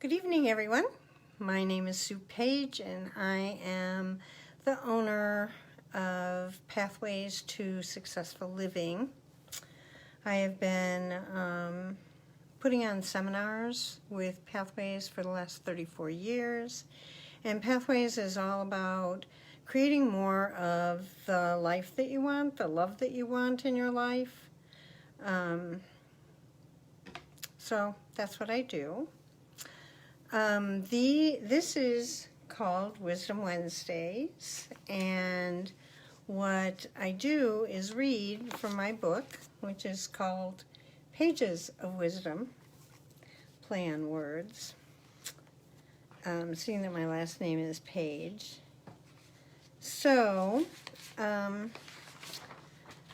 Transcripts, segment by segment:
Good evening, everyone. My name is Sue Paige, and I am the owner of Pathways to Successful Living. I have been putting on seminars with Pathways for the last 34 years, and Pathways is all about creating more of the life that you want, the love that you want in your life. So that's what I do. This is called Wisdom Wednesdays, and what I do is read from my book, which is called Pages of Wisdom, play on words. Seeing that my last name is Paige. So,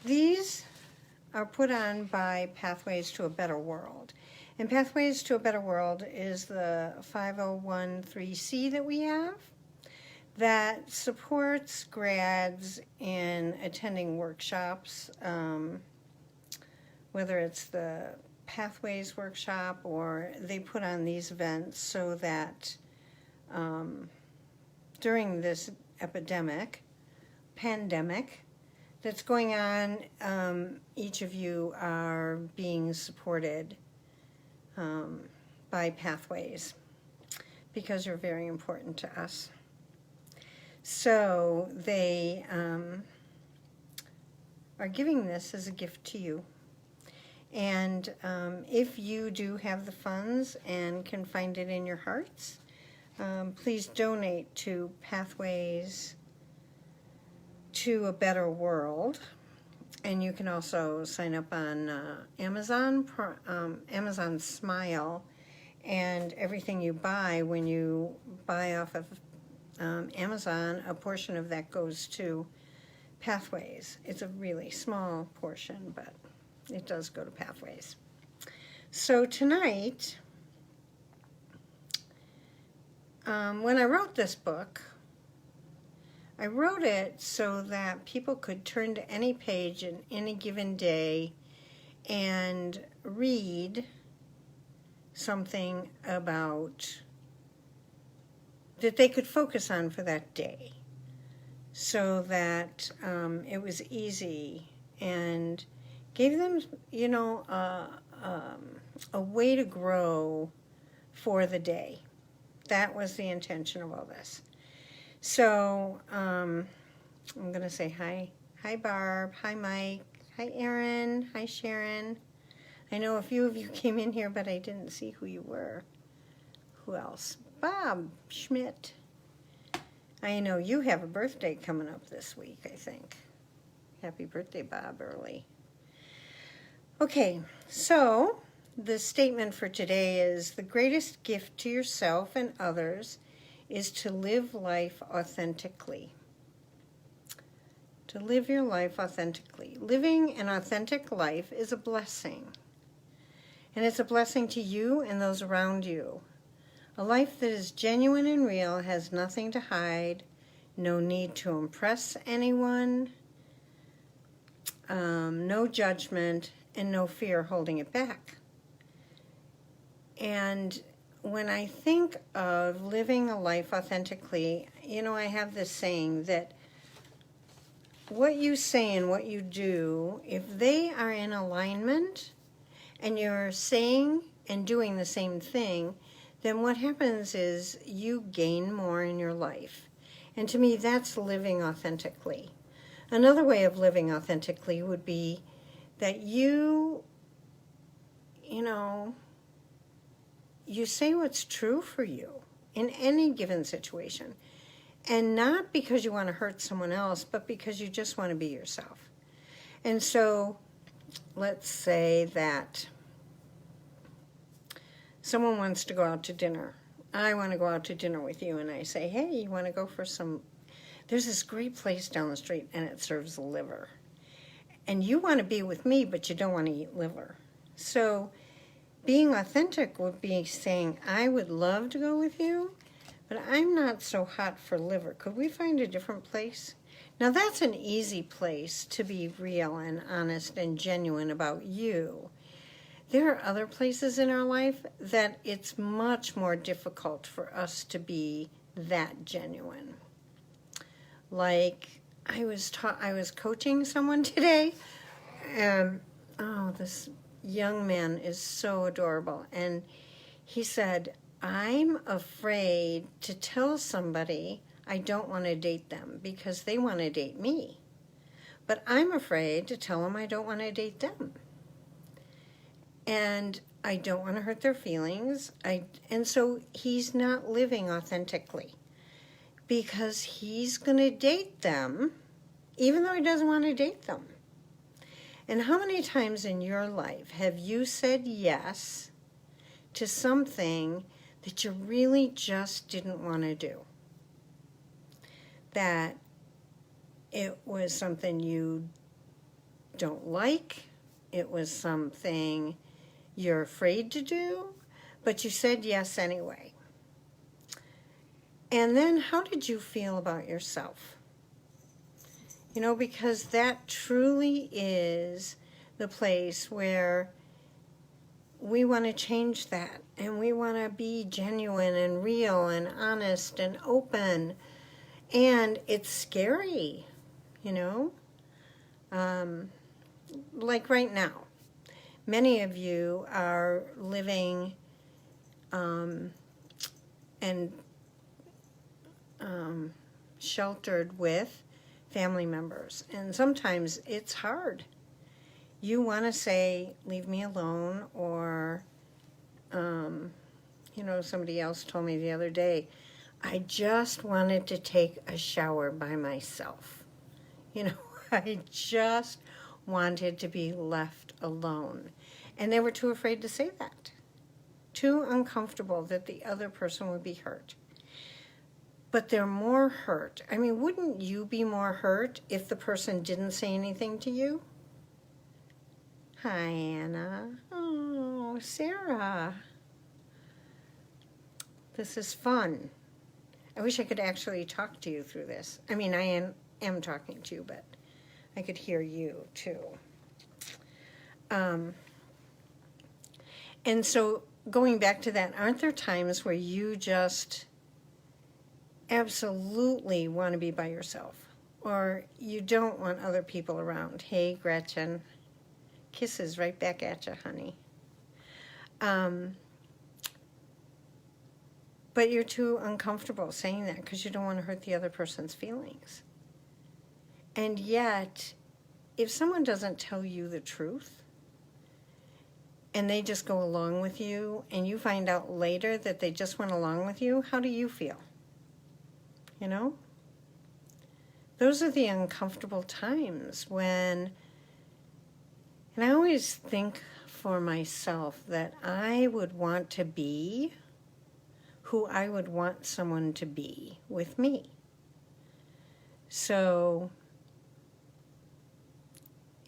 these are put on by Pathways to a Better World. And Pathways to a Better World is the 501(c) that we have that supports grads in attending workshops, whether it's the Pathways workshop or they put on these events so that during this pandemic that's going on, each of you are being supported by Pathways because you're very important to us. So they are giving this as a gift to you. And if you do have the funds and can find it in your hearts, please donate to Pathways to a Better World. And you can also sign up on Amazon Smile, and everything you buy, when you buy off of Amazon, a portion of that goes to Pathways. It's a really small portion, but it does go to Pathways. So tonight, when I wrote this book, I wrote it so that people could turn to any page in any given day and read something about that they could focus on for that day, so that it was easy and gave them, a way to grow for the day. That was the intention of all this. So I'm going to say hi. Hi, Barb. Hi, Mike. Hi, Aaron. Hi, Sharon. I know a few of you came in here, but I didn't see who you were. Who else? Bob Schmidt. I know you have a birthday coming up this week, I think. Happy birthday, Bob, early. Okay, so the statement for today is the greatest gift to yourself and others is to live life authentically. To live your life authentically. Living an authentic life is a blessing. And it's a blessing to you and those around you. A life that is genuine and real has nothing to hide, no need to impress anyone, no judgment, and no fear holding it back. And when I think of living a life authentically, I have this saying that what you say and what you do, if they are in alignment and you're saying and doing the same thing, then what happens is you gain more in your life. And to me, that's living authentically. Another way of living authentically would be that you say what's true for you in any given situation. And not because you want to hurt someone else, but because you just want to be yourself. And so, let's say that someone wants to go out to dinner. I want to go out to dinner with you, and I say, hey, you want to go for there's this great place down the street, and it serves liver. And you want to be with me, but you don't want to eat liver. So being authentic would be saying, I would love to go with you, but I'm not so hot for liver. Could we find a different place? Now that's an easy place to be real and honest and genuine about you. There are other places in our life that it's much more difficult for us to be that genuine. Like I was coaching someone today, and this young man is so adorable, and he said, I'm afraid to tell somebody I don't want to date them because they want to date me. But I'm afraid to tell them I don't want to date them. And I don't want to hurt their feelings. And so he's not living authentically because he's going to date them even though he doesn't want to date them. And how many times in your life have you said yes to something that you really just didn't want to do? That it was something you don't like, it was something you're afraid to do, but you said yes anyway. And then how did you feel about yourself? You know, because that truly is the place where we want to change that, and we want to be genuine and real and honest and open. And it's scary, you know? Like right now, many of you are living and sheltered with family members. And sometimes it's hard. You want to say, leave me alone, or, you know, somebody else told me the other day, I just wanted to take a shower by myself. You know, I just wanted to be left alone. And they were too afraid to say that. Too uncomfortable that the other person would be hurt. But they're more hurt. I mean, wouldn't you be more hurt if the person didn't say anything to you? Hi, Anna. Oh, Sarah. This is fun. I wish I could actually talk to you through this. I mean, I am talking to you, but I could hear you too. And so going back to that, aren't there times where you just absolutely want to be by yourself, or you don't want other people around? Hey, Gretchen. Kisses right back at you, honey. But you're too uncomfortable saying that because you don't want to hurt the other person's feelings. And yet, if someone doesn't tell you the truth, and they just go along with you, and you find out later that they just went along with you, how do you feel? You know? Those are the uncomfortable times when, and I always think for myself that I would want to be who I would want someone to be with me. So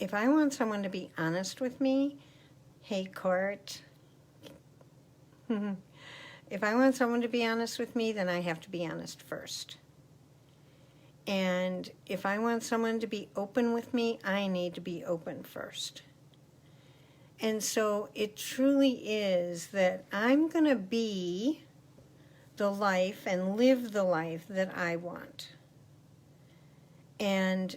if I want someone to be honest with me, hey, Court. If I want someone to be honest with me, then I have to be honest first. And if I want someone to be open with me, I need to be open first. And so it truly is that I'm going to be the life and live the life that I want. And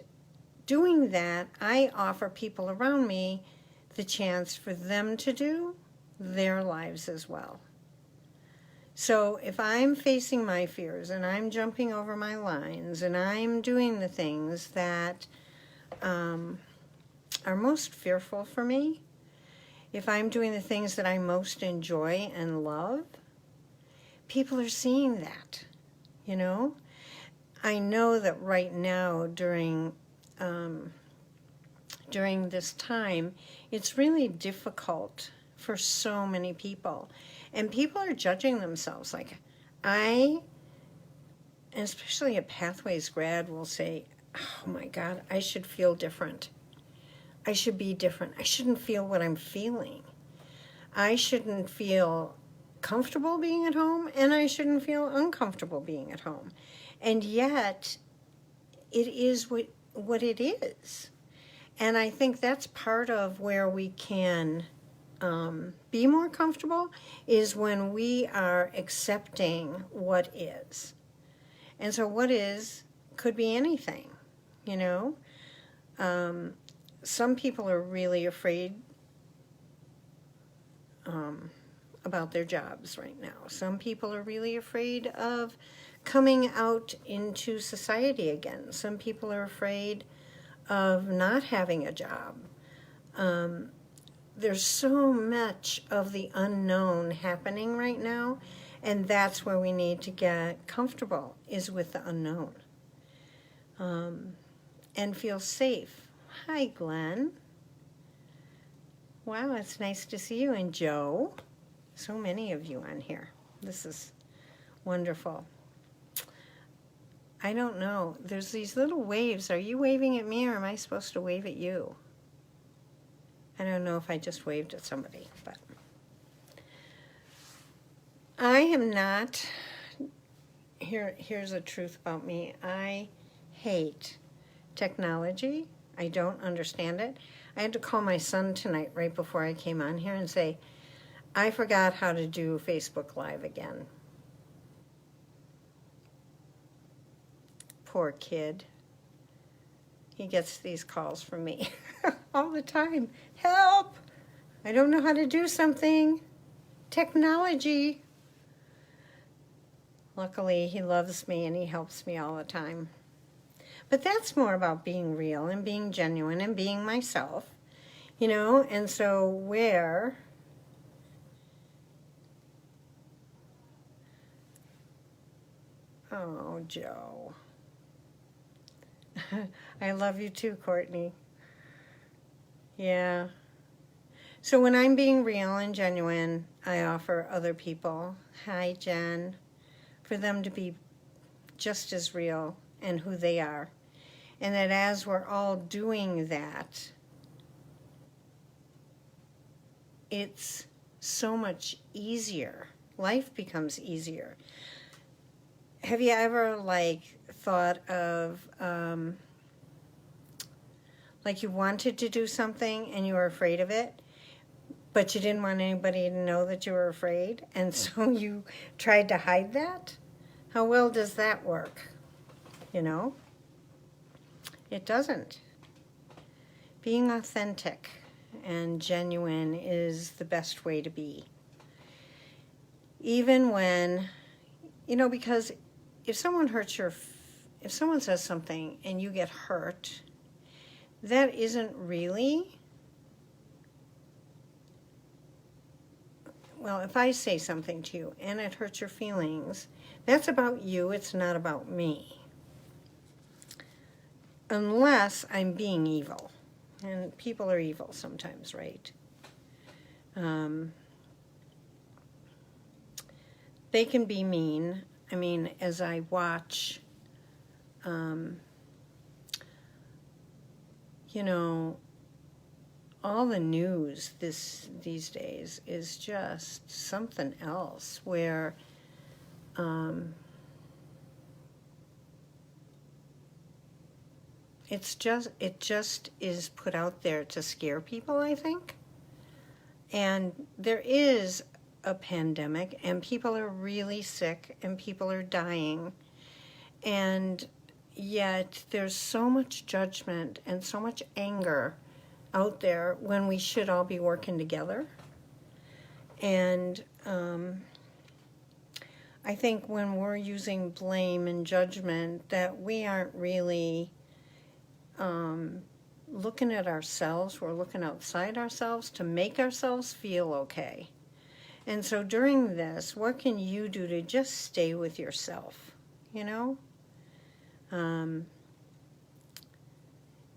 doing that, I offer people around me the chance for them to do their lives as well. So if I'm facing my fears and I'm jumping over my lines and I'm doing the things that are most fearful for me, if I'm doing the things that I most enjoy and love, people are seeing that, you know? I know that right now during this time, it's really difficult for so many people. And people are judging themselves. Like, and especially a Pathways grad will say, oh my God, I should feel different. I should be different. I shouldn't feel what I'm feeling. I shouldn't feel comfortable being at home, and I shouldn't feel uncomfortable being at home. And yet, it is what it is. And I think that's part of where we can be more comfortable is when we are accepting what is. And so what is could be anything, you know. Some people are really afraid about their jobs right now. Some people are really afraid of coming out into society again. Some people are afraid of not having a job. There's so much of the unknown happening right now, and that's where we need to get comfortable, is with the unknown. And feel safe. Hi, Glenn. Wow, it's nice to see you. And Joe. So many of you on here. This is wonderful. I don't know. There's these little waves. Are you waving at me or am I supposed to wave at you? I don't know if I just waved at somebody, but I am not. Here's the truth about me. I hate technology. I don't understand it. I had to call my son tonight right before I came on here and say, I forgot how to do Facebook Live again. Poor kid. He gets these calls from me all the time. Help! I don't know how to do something. Technology. Luckily, he loves me and he helps me all the time. But that's more about being real and being genuine and being myself, you know? And so where... Oh, Joe. I love you too, Courtney. Yeah. So when I'm being real and genuine, I offer other people, hi, Jen, for them to be just as real and who they are. And that as we're all doing that, it's so much easier. Life becomes easier. Have you ever, thought of, you wanted to do something and you were afraid of it, but you didn't want anybody to know that you were afraid, and so you tried to hide that? How well does that work? You know? It doesn't. Being authentic and genuine is the best way to be. Even when, because if someone if someone says something and you get hurt, that isn't really, well, if I say something to you and it hurts your feelings, that's about you, it's not about me. Unless I'm being evil. And people are evil sometimes, right? They can be mean. I mean, as I watch, all the news these days is just something else where it just is put out there to scare people, I think. And there is a pandemic, and people are really sick, and people are dying. And yet there's so much judgment and so much anger out there when we should all be working together. And I think when we're using blame and judgment, that we aren't really looking at ourselves. We're looking outside ourselves to make ourselves feel okay. And so during this, what can you do to just stay with yourself,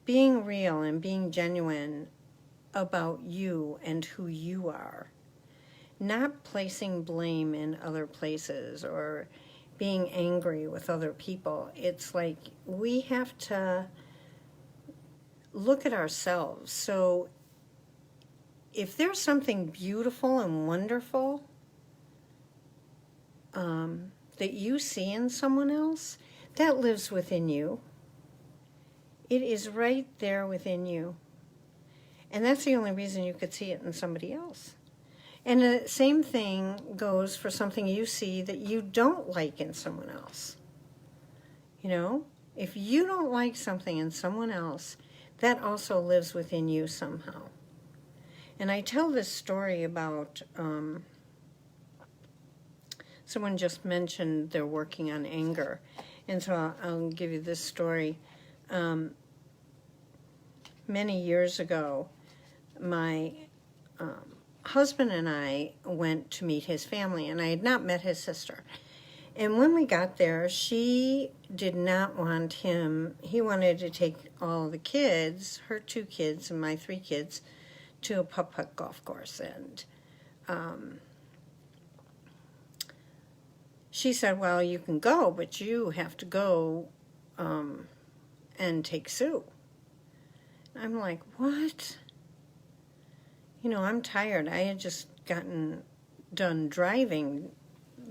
being real and being genuine about you and who you are. Not placing blame in other places or being angry with other people. It's like we have to look at ourselves. So if there's something beautiful and wonderful that you see in someone else, that lives within you. It is right there within you. And that's the only reason you could see it in somebody else. And the same thing goes for something you see that you don't like in someone else. You know, if you don't like something in someone else, that also lives within you somehow. And I tell this story about, someone just mentioned they're working on anger. And so I'll give you this story. Many years ago, my husband and I went to meet his family, and I had not met his sister. And when we got there, she did not want him. He wanted to take all the kids, her 2 kids and my 3 kids, to a putt-putt golf course. And she said, well, you can go, but you have to go and take Sue. I'm like, what? You know, I'm tired. I had just gotten done driving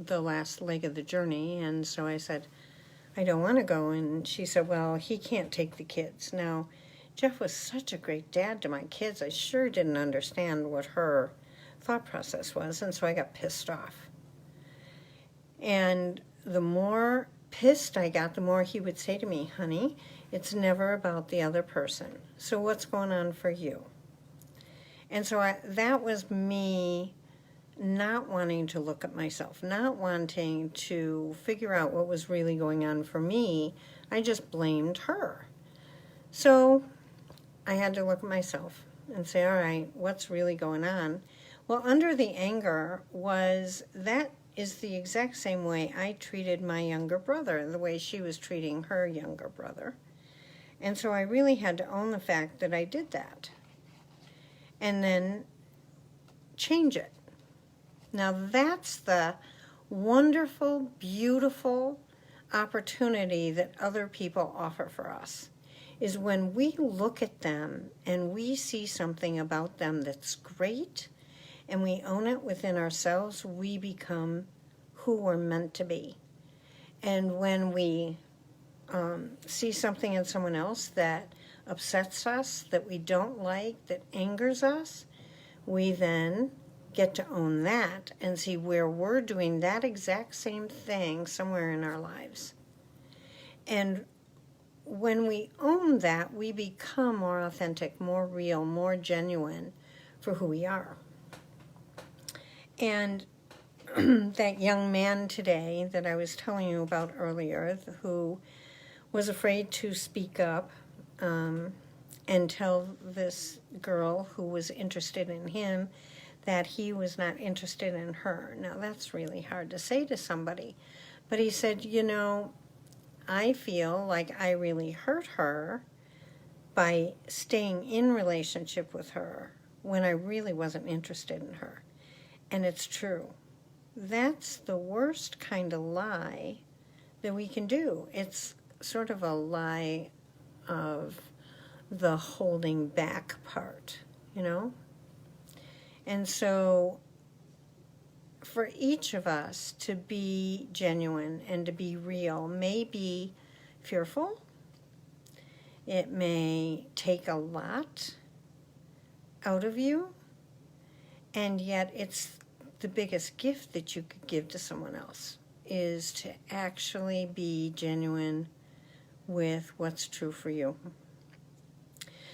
the last leg of the journey, and so I said, I don't want to go. And she said, well, he can't take the kids. Now, Jeff was such a great dad to my kids. I sure didn't understand what her thought process was, and so I got pissed off. And the more pissed I got, the more he would say to me, honey, it's never about the other person. So what's going on for you? And so that was me not wanting to look at myself, not wanting to figure out what was really going on for me. I just blamed her. So I had to look at myself and say, all right, what's really going on? Well, under the anger that is the exact same way I treated my younger brother, the way she was treating her younger brother. And so I really had to own the fact that I did that and then change it. Now that's the wonderful, beautiful opportunity that other people offer for us, is when we look at them and we see something about them that's great and we own it within ourselves, we become who we're meant to be. And when we see something in someone else that upsets us, that we don't like, that angers us, we then get to own that and see where we're doing that exact same thing somewhere in our lives. And when we own that, we become more authentic, more real, more genuine for who we are. And that young man today that I was telling you about earlier, who was afraid to speak up and tell this girl who was interested in him that he was not interested in her. Now, that's really hard to say to somebody. But he said, you know, I feel like I really hurt her by staying in relationship with her when I really wasn't interested in her. And it's true. That's the worst kind of lie that we can do. It's sort of a lie of the holding back part, you know? And so for each of us to be genuine and to be real may be fearful. It may take a lot out of you, and yet it's the biggest gift that you could give to someone else, is to actually be genuine with what's true for you.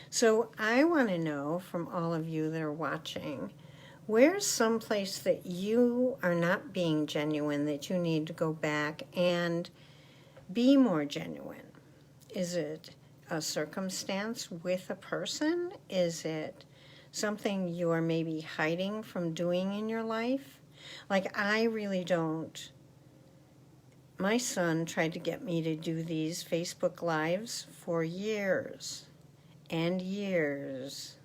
So I want to know from all of you that are watching, where's some place that you are not being genuine that you need to go back and be more genuine? Is it a circumstance with a person? Is it something you are maybe hiding from doing in your life? Like, I really don't. My son tried to get me to do these Facebook Lives for years and years.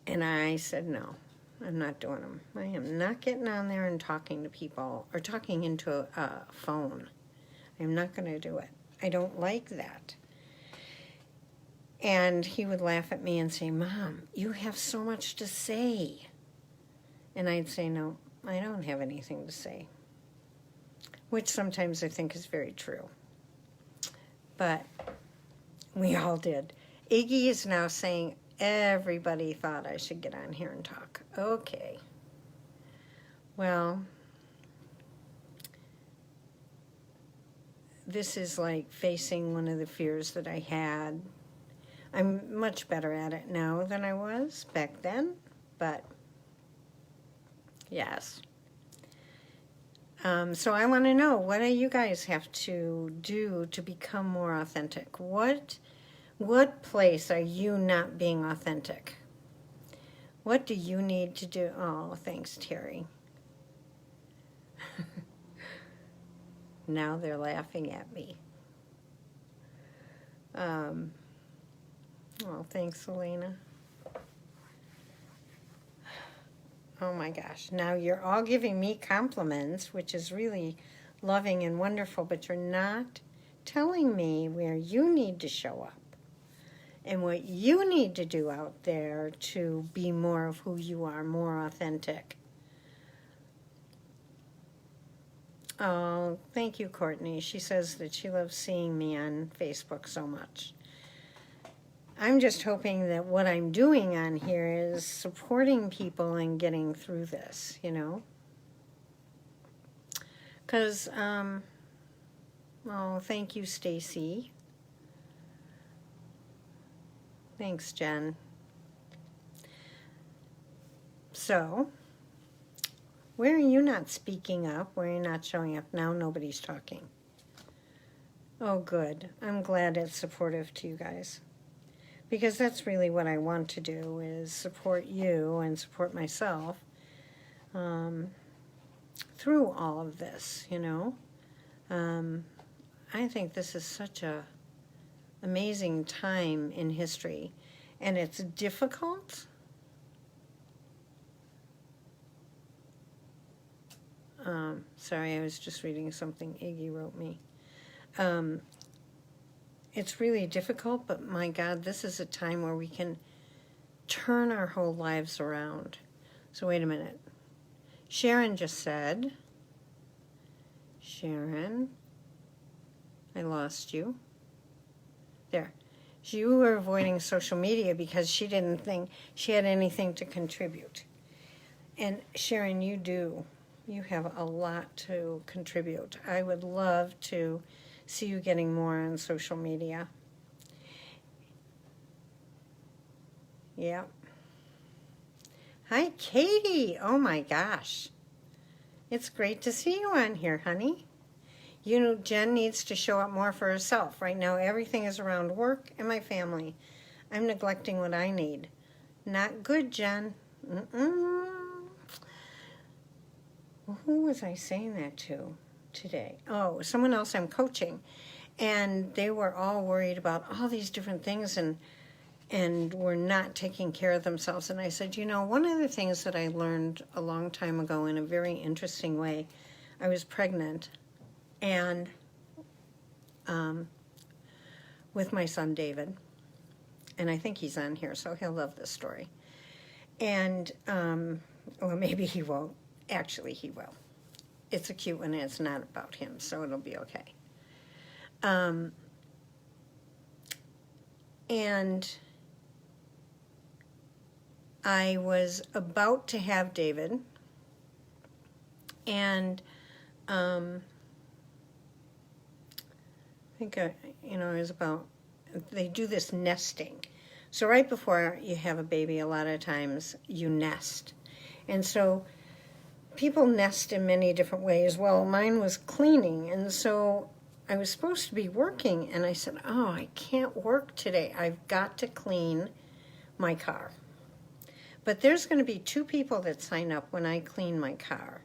And I said, no, I'm not doing them. I am not getting on there and talking to people or talking into a phone. I'm not going to do it. I don't like that. And he would laugh at me and say, Mom, you have so much to say. And I'd say, no, I don't have anything to say. Which sometimes I think is very true. But we all did. Iggy is now saying everybody thought I should get on here and talk. Okay. Well, this is like facing one of the fears that I had. I'm much better at it now than I was back then, but yes. So I want to know, what do you guys have to do to become more authentic? What place are you not being authentic? What do you need to do? Oh, thanks, Terry. Now they're laughing at me. Oh, thanks, Elena. Oh my gosh, now you're all giving me compliments, which is really loving and wonderful, but you're not telling me where you need to show up and what you need to do out there to be more of who you are, more authentic. Oh, thank you, Courtney. She says that she loves seeing me on Facebook so much. I'm just hoping that what I'm doing on here is supporting people and getting through this, you know? Because, oh, thank you, Stacy. Thanks, Jen. So, where are you not speaking up? Where are you not showing up? Now nobody's talking. Oh, good. I'm glad it's supportive to you guys. Because that's really what I want to do, is support you and support myself through all of this, you know. I think this is such a amazing time in history, and it's difficult. Sorry, I was just reading something Iggy wrote me. It's really difficult, but my God, this is a time where we can turn our whole lives around. So wait a minute. Sharon just said, Sharon, I lost you. There. You were avoiding social media because she didn't think she had anything to contribute. And Sharon, you do. You have a lot to contribute. I would love to see you getting more on social media. Yeah. Hi, Katie. Oh my gosh. It's great to see you on here, honey. You know, Jen needs to show up more for herself. Right now, everything is around work and my family. I'm neglecting what I need. Not good, Jen. Who was I saying that to today? Oh, someone else I'm coaching. And they were all worried about all these different things and were not taking care of themselves. And I said, you know, one of the things that I learned a long time ago in a very interesting way, I was pregnant and with my son David, and I think he's on here, so he'll love this story. And, or maybe he won't. Actually, he will. It's a cute one, and it's not about him, so it'll be okay. And I was about to have David, and I think, you know, it was about, they do this nesting. So right before you have a baby, a lot of times you nest. And so people nest in many different ways. Well, mine was cleaning, and so I was supposed to be working, and I said, oh, I can't work today. I've got to clean my car. But there's going to be 2 people that sign up when I clean my car.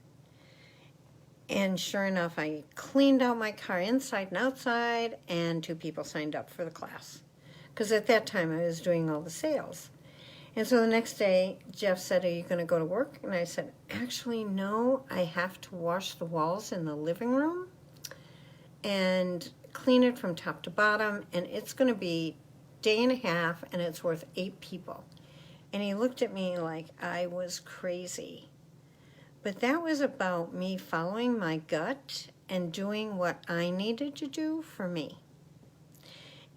And sure enough, I cleaned out my car inside and outside, and 2 people signed up for the class. Because at that time, I was doing all the sales. And so the next day, Jeff said, are you going to go to work? And I said, actually, no, I have to wash the walls in the living room and clean it from top to bottom, and it's going to be a day and a half, and it's worth 8 people. And he looked at me like I was crazy. But that was about me following my gut and doing what I needed to do for me.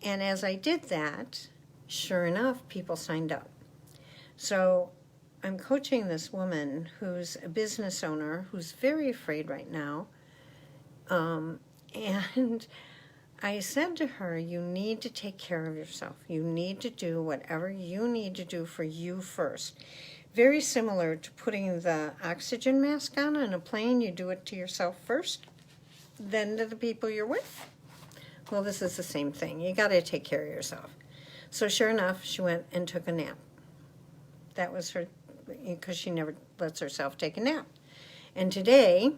And as I did that, sure enough, people signed up. So I'm coaching this woman who's a business owner who's very afraid right now. And I said to her, you need to take care of yourself. You need to do whatever you need to do for you first. Very similar to putting the oxygen mask on a plane. You do it to yourself first, then to the people you're with. Well, this is the same thing. You got to take care of yourself. So sure enough, she went and took a nap. That was her, because she never lets herself take a nap. And today,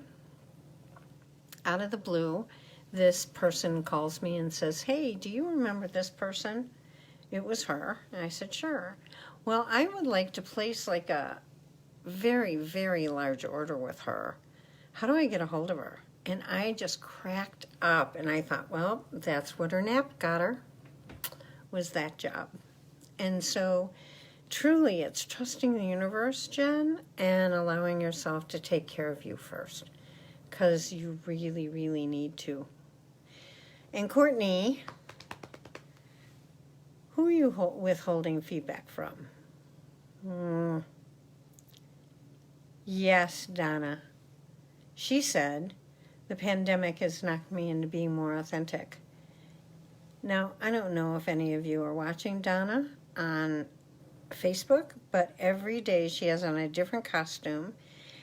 out of the blue, this person calls me and says, hey, do you remember this person? It was her. And I said, sure. Well, I would like to place like a very, very large order with her. How do I get a hold of her? And I just cracked up, and I thought, well, that's what her nap got her, was that job. And so truly it's trusting the universe, Jen, and allowing yourself to take care of you first, because you really, really need to. And Courtney, who are you withholding feedback from? Yes, Donna. She said, the pandemic has knocked me into being more authentic. Now, I don't know if any of you are watching Donna on Facebook, but every day she has on a different costume,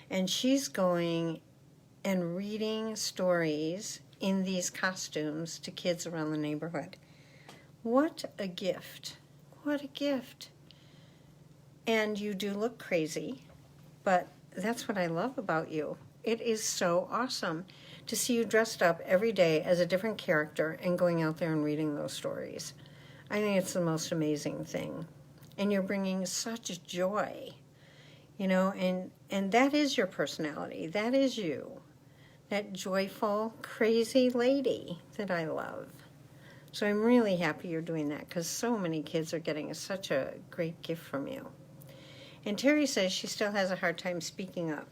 and she's going and reading stories in these costumes to kids around the neighborhood. What a gift. What a gift. And you do look crazy, but that's what I love about you. It is so awesome to see you dressed up every day as a different character and going out there and reading those stories. I think it's the most amazing thing. And you're bringing such joy, you know, and that is your personality. That is you. That joyful, crazy lady that I love. So I'm really happy you're doing that, because so many kids are getting such a great gift from you. And Terry says she still has a hard time speaking up.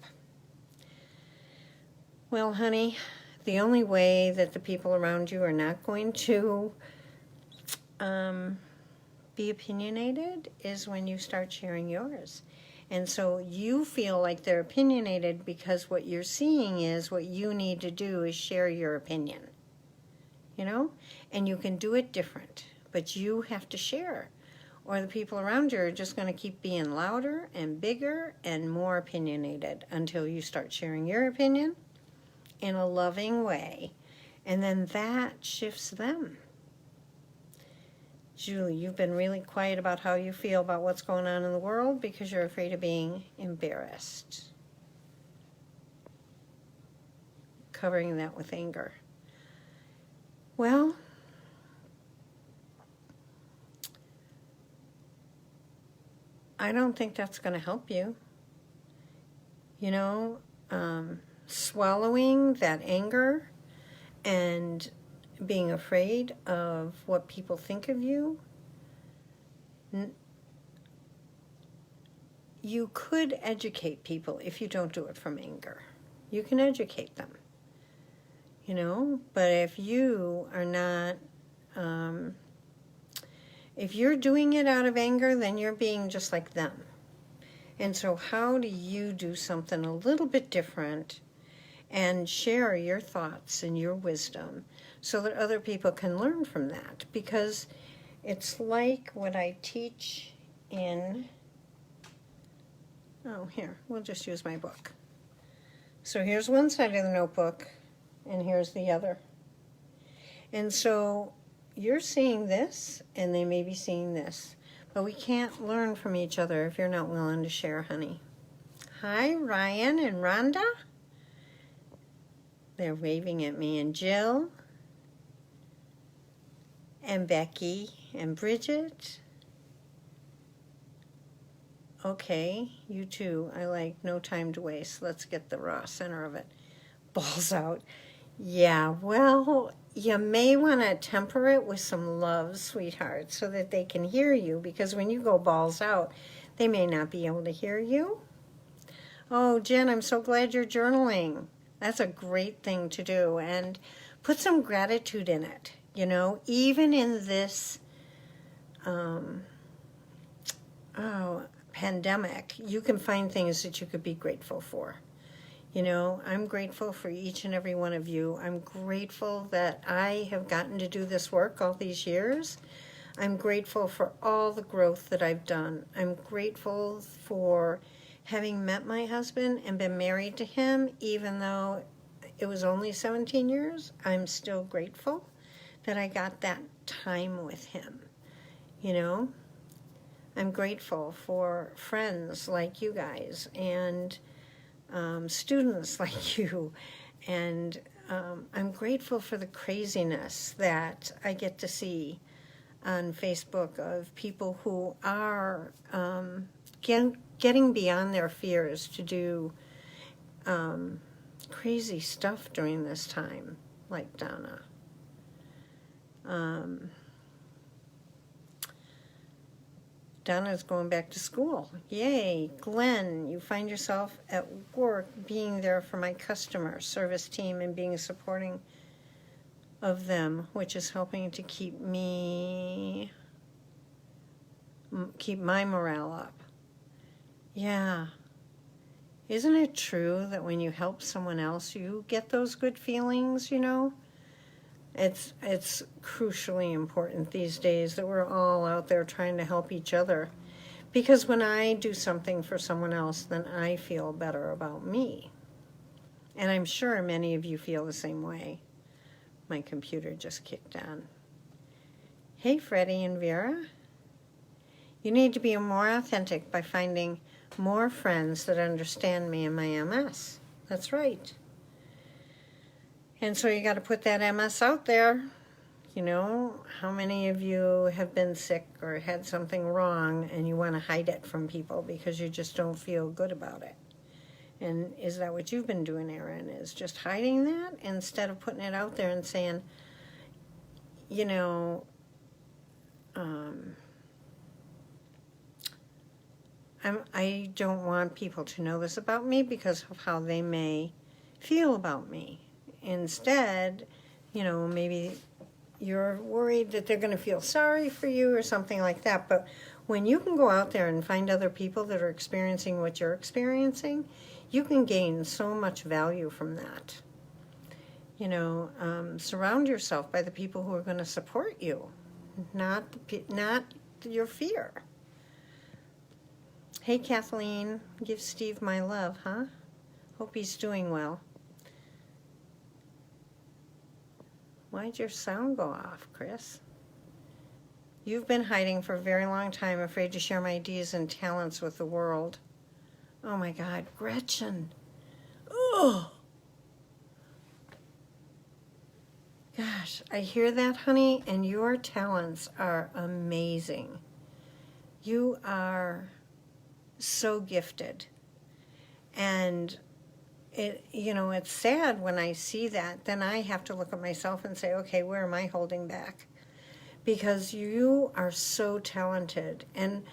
Well, honey, the only way that the people around you are not going to be opinionated is when you start sharing yours. And so you feel like they're opinionated because what you're seeing is what you need to do is share your opinion, you know? And you can do it different, but you have to share, or the people around you are just going to keep being louder and bigger and more opinionated until you start sharing your opinion in a loving way, and then that shifts them. Julie, you've been really quiet about how you feel about what's going on in the world because you're afraid of being embarrassed. Covering that with anger. Well, I don't think that's going to help you. You know, swallowing that anger and being afraid of what people think of you, you could educate people if you don't do it from anger. You can educate them, you know, but if you are not, if you're doing it out of anger, then you're being just like them. And so how do you do something a little bit different and share your thoughts and your wisdom so that other people can learn from that? Because it's like what I teach in, oh, here, we'll just use my book. So here's one side of the notebook, and here's the other. And so you're seeing this, and they may be seeing this, but we can't learn from each other if you're not willing to share, honey. Hi, Ryan and Rhonda. They're waving at me, and Jill, and Becky, and Bridget. Okay, you too. I like no time to waste. Let's get the raw center of it. Balls out. Yeah, well, you may want to temper it with some love, sweetheart, so that they can hear you, because when you go balls out, they may not be able to hear you. Oh, Jen, I'm so glad you're journaling. That's a great thing to do, and put some gratitude in it, you know, even in this pandemic, you can find things that you could be grateful for. You know, I'm grateful for each and every one of you. I'm grateful that I have gotten to do this work all these years. I'm grateful for all the growth that I've done. I'm grateful for having met my husband and been married to him, even though it was only 17 years. I'm still grateful that I got that time with him, you know. I'm grateful for friends like you guys and students like you, and I'm grateful for the craziness that I get to see on Facebook of people who are getting beyond their fears to do crazy stuff during this time, like Donna. Donna's going back to school. Yay. Glenn, you find yourself at work being there for my customer service team and being supporting of them, which is helping to keep my morale up. Yeah. Isn't it true that when you help someone else, you get those good feelings, you know? It's crucially important these days that we're all out there trying to help each other. Because when I do something for someone else, then I feel better about me. And I'm sure many of you feel the same way. My computer just kicked on. Hey, Freddie and Vera. You need to be more authentic by finding more friends that understand me and my MS. That's right. And so you got to put that MS out there. You know, how many of you have been sick or had something wrong and you want to hide it from people because you just don't feel good about it? And is that what you've been doing, Erin, is just hiding that instead of putting it out there and saying, you know, I don't want people to know this about me because of how they may feel about me. Instead, you know, maybe you're worried that they're going to feel sorry for you or something like that. But when you can go out there and find other people that are experiencing what you're experiencing, you can gain so much value from that. You know, surround yourself by the people who are going to support you, not your fear. Hey, Kathleen, give Steve my love, huh? Hope he's doing well. Why'd your sound go off, Chris? You've been hiding for a very long time, afraid to share my ideas and talents with the world. Oh my God, Gretchen. Oh. Gosh, I hear that, honey, and your talents are amazing. You are so gifted. And it's sad when I see that. Then I have to look at myself and say, okay, where am I holding back? Because you are so talented. And,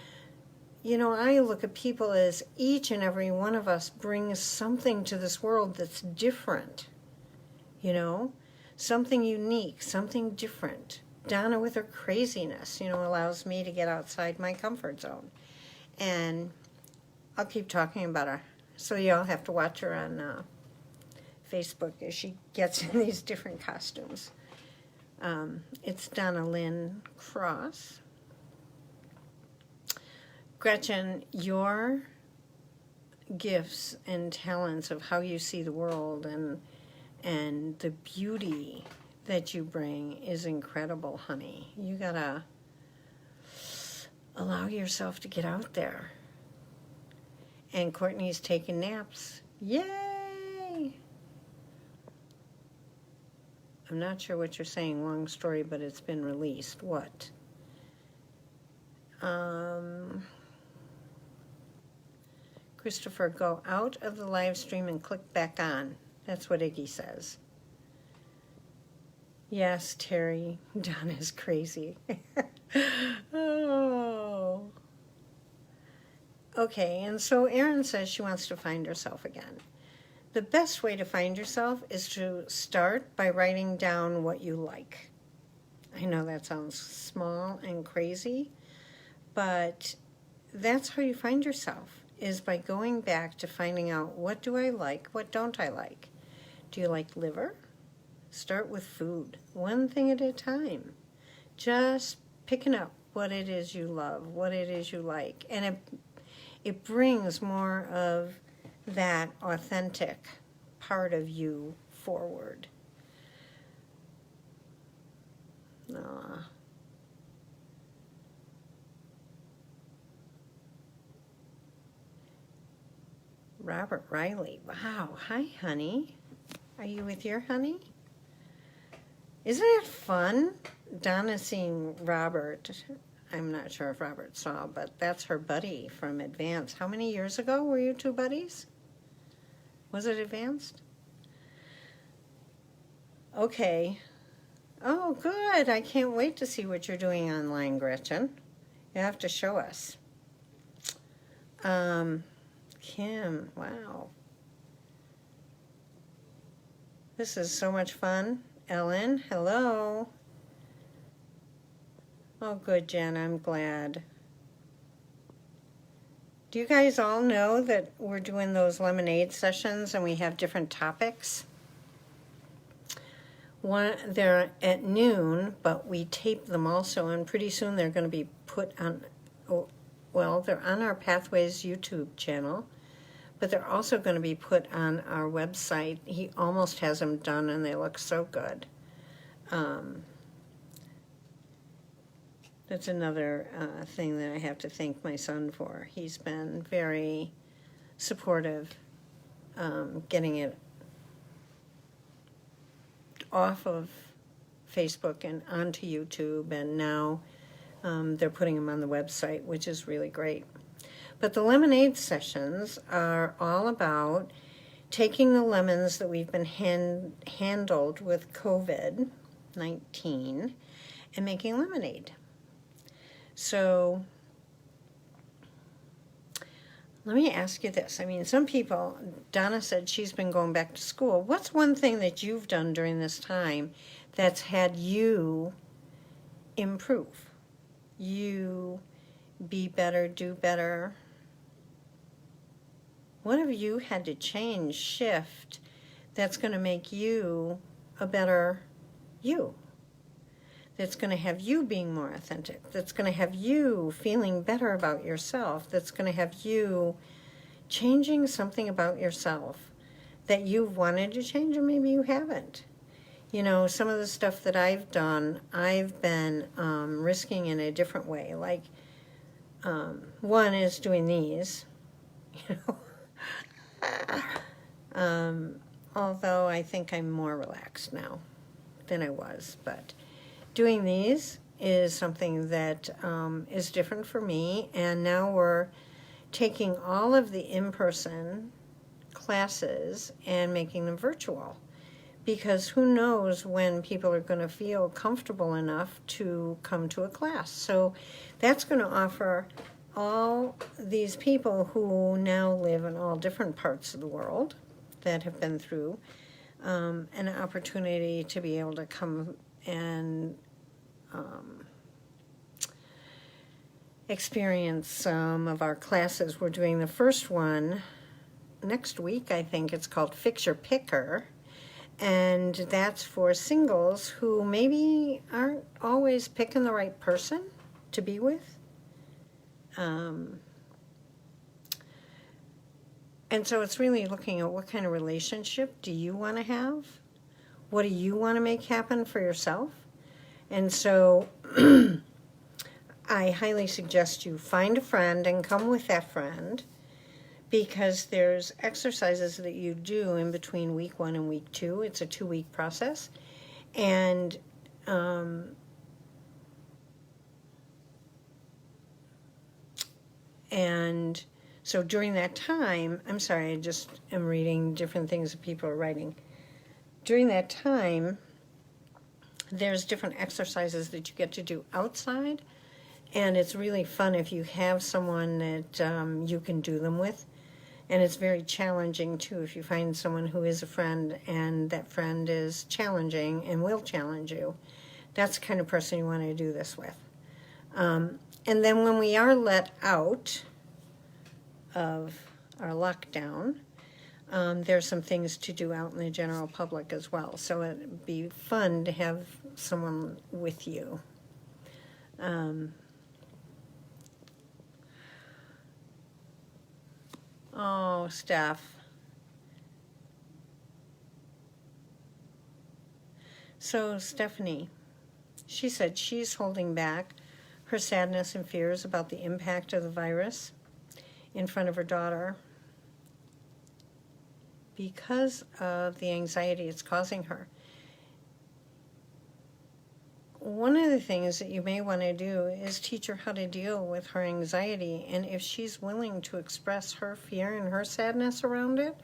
I look at people as each and every one of us brings something to this world that's different. Something unique, something different. Donna with her craziness, allows me to get outside my comfort zone. And I'll keep talking about her. So y'all have to watch her on Facebook as she gets in these different costumes. It's Donna Lynn Cross. Gretchen, your gifts and talents of how you see the world and the beauty that you bring is incredible, honey. You gotta allow yourself to get out there. And Courtney's taking naps. Yay! I'm not sure what you're saying, long story, but it's been released. What? Christopher, go out of the live stream and click back on. That's what Iggy says. Yes, Terry, Donna's crazy. Oh. Okay, and so Erin says she wants to find herself again. The best way to find yourself is to start by writing down what you like. I know that sounds small and crazy, But that's how you find yourself, is by going back to finding out, what do I like, what don't I like? Do you like liver? Start with food, one thing at a time. Just picking up what it is you love, what it is you like. And it brings more of that authentic part of you forward. Robert Riley. Wow. Hi, honey. Are you with your honey? Isn't it fun? Donna seeing Robert. I'm not sure if Robert saw, but that's her buddy from Advanced. How many years ago were you two buddies? Was it Advanced? Okay. Oh, good. I can't wait to see what you're doing online, Gretchen. You have to show us. Kim, wow. This is so much fun. Ellen, hello. Oh, good, Jen, I'm glad. Do you guys all know that we're doing those lemonade sessions and we have different topics? They're at noon, but we tape them also, and pretty soon they're going to be put on, well, they're on our Pathways YouTube channel, but they're also going to be put on our website. He almost has them done, and they look so good. That's another thing that I have to thank my son for. He's been very supportive, getting it off of Facebook and onto YouTube, and now they're putting them on the website, which is really great. But the lemonade sessions are all about taking the lemons that we've been handled with COVID-19 and making lemonade. So let me ask you this. I mean, some people, Donna said she's been going back to school. What's one thing that you've done during this time that's had you improve? You be better, do better? What have you had to change, shift, that's going to make you a better you? That's going to have you being more authentic, that's going to have you feeling better about yourself, that's going to have you changing something about yourself that you've wanted to change, or maybe you haven't. You know, some of the stuff that I've done, I've been risking in a different way. Like, one is doing these, you know. Although I think I'm more relaxed now than I was, but doing these is something that is different for me, and now we're taking all of the in-person classes and making them virtual, because who knows when people are going to feel comfortable enough to come to a class. So that's going to offer all these people who now live in all different parts of the world that have been through an opportunity to be able to come and experience some of our classes. We're doing the first one next week, I think. It's called Fix Your Picker, and that's for singles who maybe aren't always picking the right person to be with. And so it's really looking at what kind of relationship do you want to have? What do you want to make happen for yourself? And so I highly suggest you find a friend and come with that friend, because there's exercises that you do in between week 1 and week 2. It's a 2-week process. And so during that time, I'm sorry, I just am reading different things that people are writing. During that time, there's different exercises that you get to do outside, and it's really fun if you have someone that you can do them with. And it's very challenging, too, if you find someone who is a friend and that friend is challenging and will challenge you. That's the kind of person you want to do this with. And then when we are let out of our lockdown, there's some things to do out in the general public as well. So it'd be fun to have someone with you. Oh, Steph. So Stephanie, she said she's holding back her sadness and fears about the impact of the virus in front of her daughter because of the anxiety it's causing her. One of the things that you may want to do is teach her how to deal with her anxiety, and if she's willing to express her fear and her sadness around it,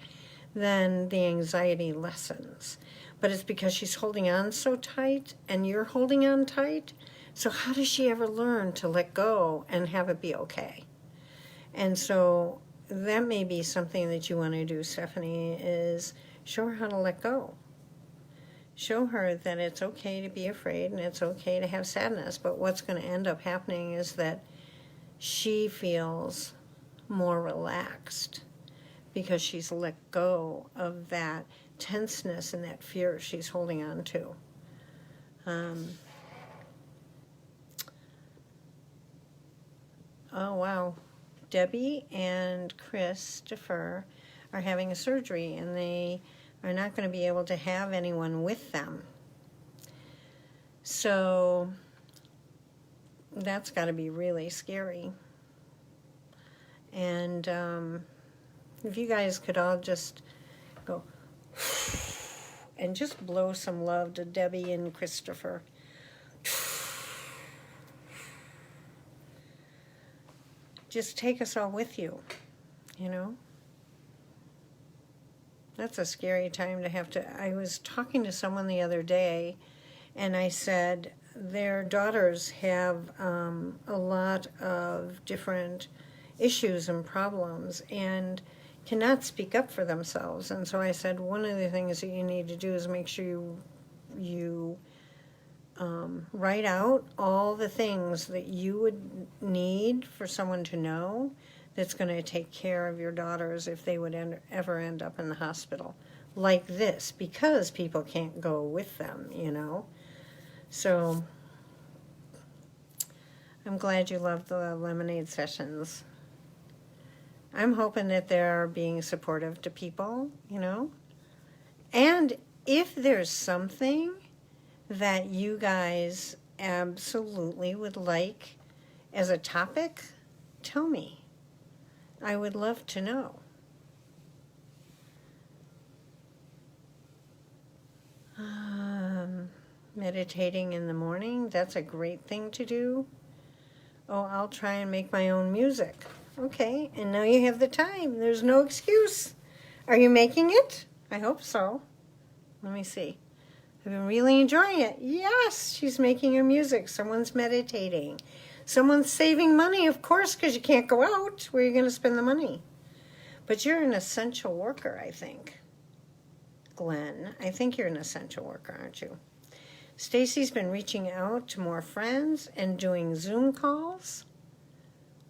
then the anxiety lessens. But it's because she's holding on so tight and you're holding on tight. So how does she ever learn to let go and have it be okay? And so that may be something that you want to do, Stephanie, is show her how to let go. Show her that it's okay to be afraid and it's okay to have sadness. But what's going to end up happening is that she feels more relaxed because she's let go of that tenseness and that fear she's holding on to. Oh, wow. Debbie and Christopher are having a surgery, and they are not going to be able to have anyone with them. So that's got to be really scary. And if you guys could all just go and just blow some love to Debbie and Christopher. Just take us all with you, you know? That's a scary time to have to... I was talking to someone the other day, and I said their daughters have a lot of different issues and problems and cannot speak up for themselves. And so I said, one of the things that you need to do is make sure you write out all the things that you would need for someone to know that's going to take care of your daughters if they would ever end up in the hospital like this, because people can't go with them, you know. So I'm glad you love the lemonade sessions. I'm hoping that they're being supportive to people, you know. And if there's something that you guys absolutely would like as a topic, tell me. I would love to know. Meditating in the morning, that's a great thing to do. Oh, I'll try and make my own music. Okay, and now you have the time. There's no excuse. Are you making it? I hope so. Let me see. I've been really enjoying it. Yes, she's making her music. Someone's meditating. Someone's saving money, of course, because you can't go out. Where are you going to spend the money? But you're an essential worker, I think. Glenn, I think you're an essential worker, aren't you? Stacy's been reaching out to more friends and doing Zoom calls.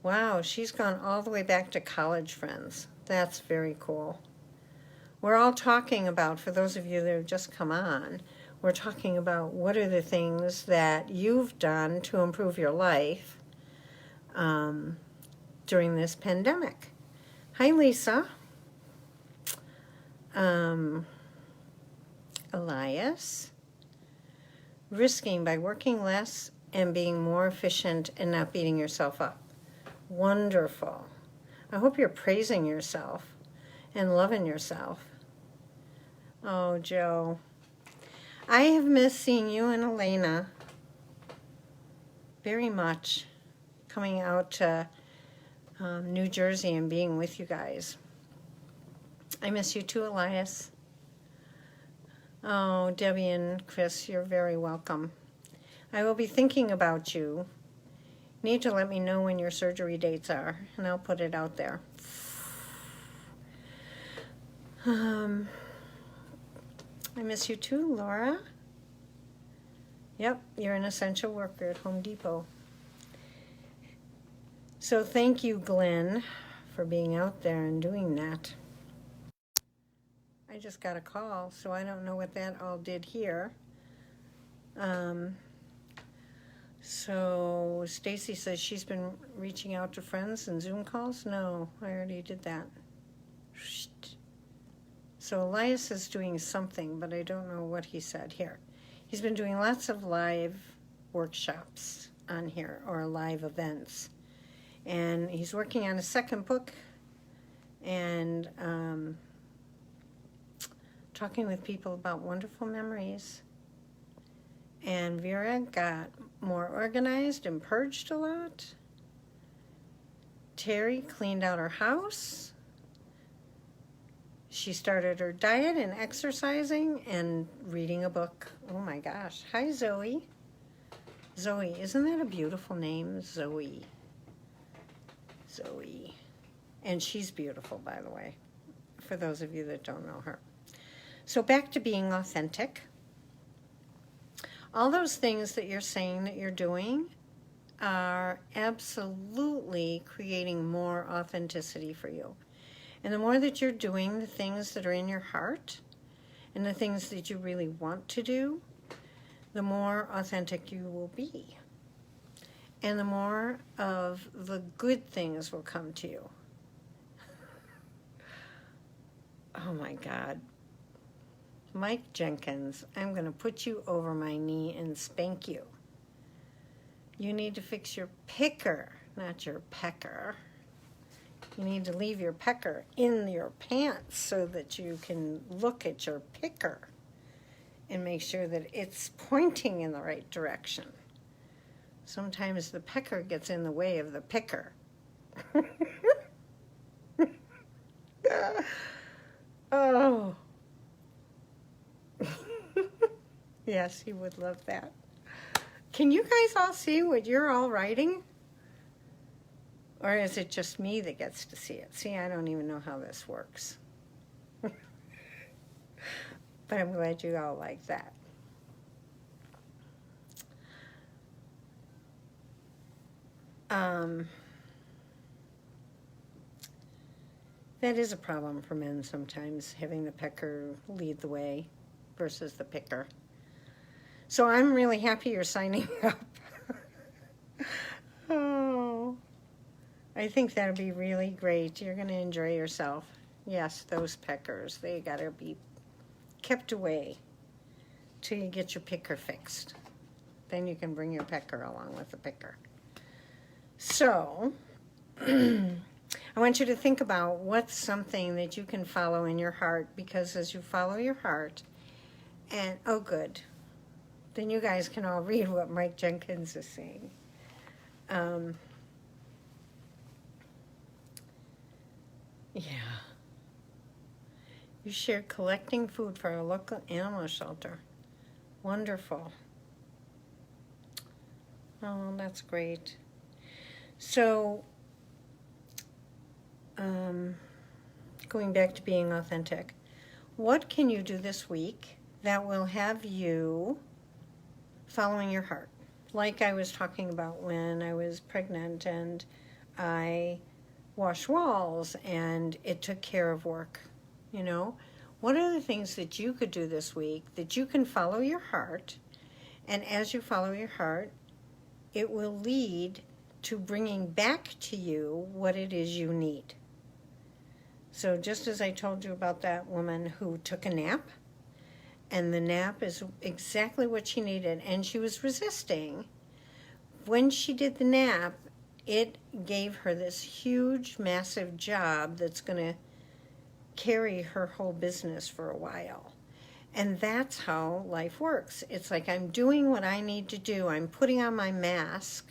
Wow, she's gone all the way back to college friends. That's very cool. We're all talking about, for those of you that have just come on, we're talking about what are the things that you've done to improve your life during this pandemic. Hi, Lisa. Elias. Risking by working less and being more efficient and not beating yourself up. Wonderful. I hope you're praising yourself and loving yourself. Oh, Joe. I have missed seeing you and Elena very much, coming out to New Jersey and being with you guys. I miss you too, Elias. Oh, Debbie and Chris, you're very welcome. I will be thinking about you. Need to let me know when your surgery dates are, and I'll put it out there. I miss you too, Laura. Yep, you're an essential worker at Home Depot. So thank you, Glenn, for being out there and doing that. I just got a call, so I don't know what that all did here. So Stacy says she's been reaching out to friends and Zoom calls. No, I already did that. So Elias is doing something, but I don't know what he said here. He's been doing lots of live workshops on here, or live events. And he's working on a second book and talking with people about wonderful memories. And Vera got more organized and purged a lot. Terry cleaned out her house. She started her diet and exercising and reading a book. Oh my gosh. Hi, Zoe. Zoe, isn't that a beautiful name? Zoe. Zoe. And she's beautiful, by the way, for those of you that don't know her. So back to being authentic. All those things that you're saying that you're doing are absolutely creating more authenticity for you. And the more that you're doing the things that are in your heart and the things that you really want to do, the more authentic you will be. And the more of the good things will come to you. Oh my God. Mike Jenkins, I'm going to put you over my knee and spank you. You need to fix your picker, not your pecker. You need to leave your pecker in your pants so that you can look at your picker and make sure that it's pointing in the right direction. Sometimes the pecker gets in the way of the picker. Oh. Yes, he would love that. Can you guys all see what you're all writing? Or is it just me that gets to see it? See, I don't even know how this works. But I'm glad you all like that. That is a problem for men sometimes, having the pecker lead the way versus the picker. So I'm really happy you're signing up. Oh, I think that'll be really great. You're going to enjoy yourself. Yes, those peckers, they got to be kept away till you get your picker fixed. Then you can bring your pecker along with the picker. So, I want you to think about what's something that you can follow in your heart, because as you follow your heart, and oh good, then you guys can all read what Mike Jenkins is saying. Yeah. You shared collecting food for a local animal shelter. Wonderful. Oh, that's great. So, going back to being authentic, what can you do this week that will have you following your heart? Like I was talking about when I was pregnant and I washed walls and it took care of work, you know? What are the things that you could do this week that you can follow your heart, and as you follow your heart, it will lead to bringing back to you what it is you need. So just as I told you about that woman who took a nap, and the nap is exactly what she needed, and she was resisting, when she did the nap, it gave her this huge, massive job that's going to carry her whole business for a while. And that's how life works. It's like I'm doing what I need to do. I'm putting on my mask.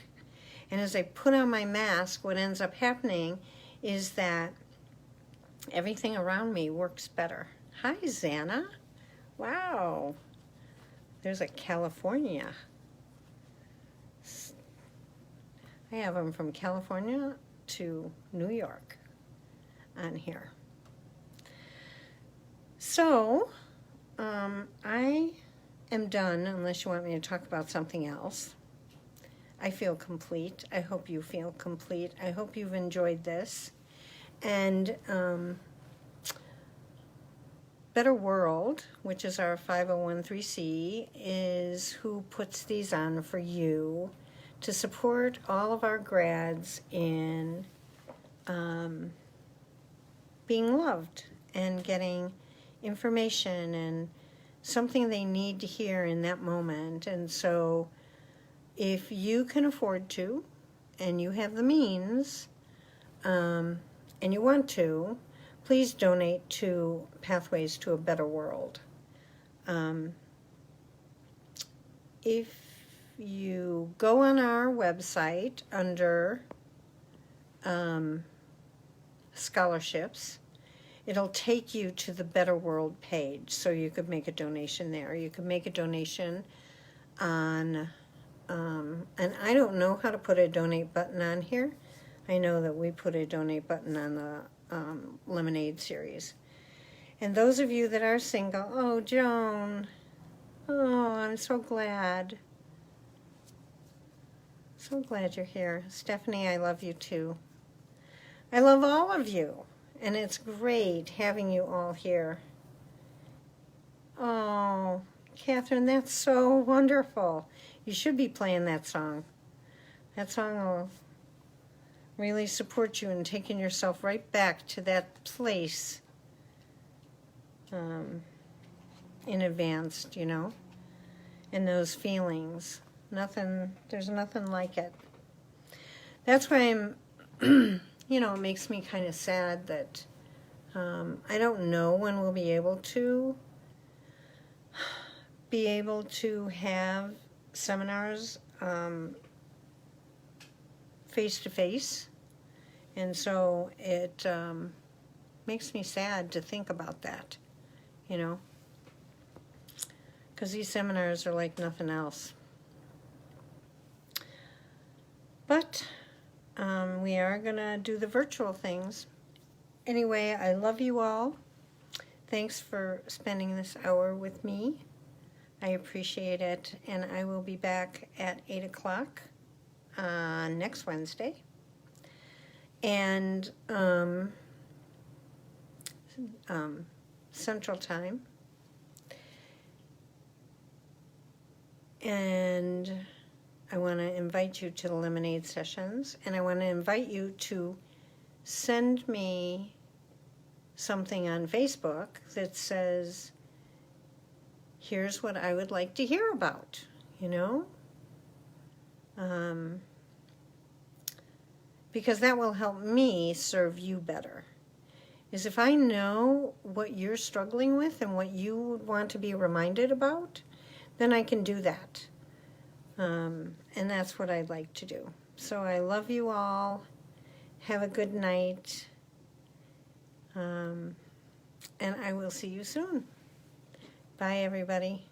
And as I put on my mask, what ends up happening is that everything around me works better. Hi, Xana. Wow. There's a California. I have them from California to New York on here. So, I am done, unless you want me to talk about something else. I feel complete. I hope you feel complete. I hope you've enjoyed this. And Better World, which is our 501(c), is who puts these on for you to support all of our grads in being loved and getting information and something they need to hear in that moment. And so if you can afford to, and you have the means, and you want to, please donate to Pathways to a Better World. If you go on our website under scholarships, it'll take you to the Better World page, so you could make a donation there. You could make a donation on, and I don't know how to put a donate button on here. I know that we put a donate button on the Lemonade series. And those of you that are single, oh, Joan, oh, I'm so glad. So glad you're here. Stephanie, I love you too. I love all of you, and it's great having you all here. Oh, Catherine, that's so wonderful. You should be playing that song. That song will really support you in taking yourself right back to that place in advanced, you know, and those feelings. There's nothing like it. That's why I'm, you know, it makes me kind of sad that I don't know when we'll be able to have seminars face-to-face, and so it makes me sad to think about that, you know, because these seminars are like nothing else. But we are going to do the virtual things. Anyway, I love you all. Thanks for spending this hour with me. I appreciate it, and I will be back at 8 o'clock next Wednesday. And Central Time. And I want to invite you to the Lemonade sessions, and I want to invite you to send me something on Facebook that says, here's what I would like to hear about, you know? Because that will help me serve you better. Is if I know what you're struggling with and what you would want to be reminded about, then I can do that. And that's what I'd like to do. So I love you all. Have a good night. And I will see you soon. Bye, everybody.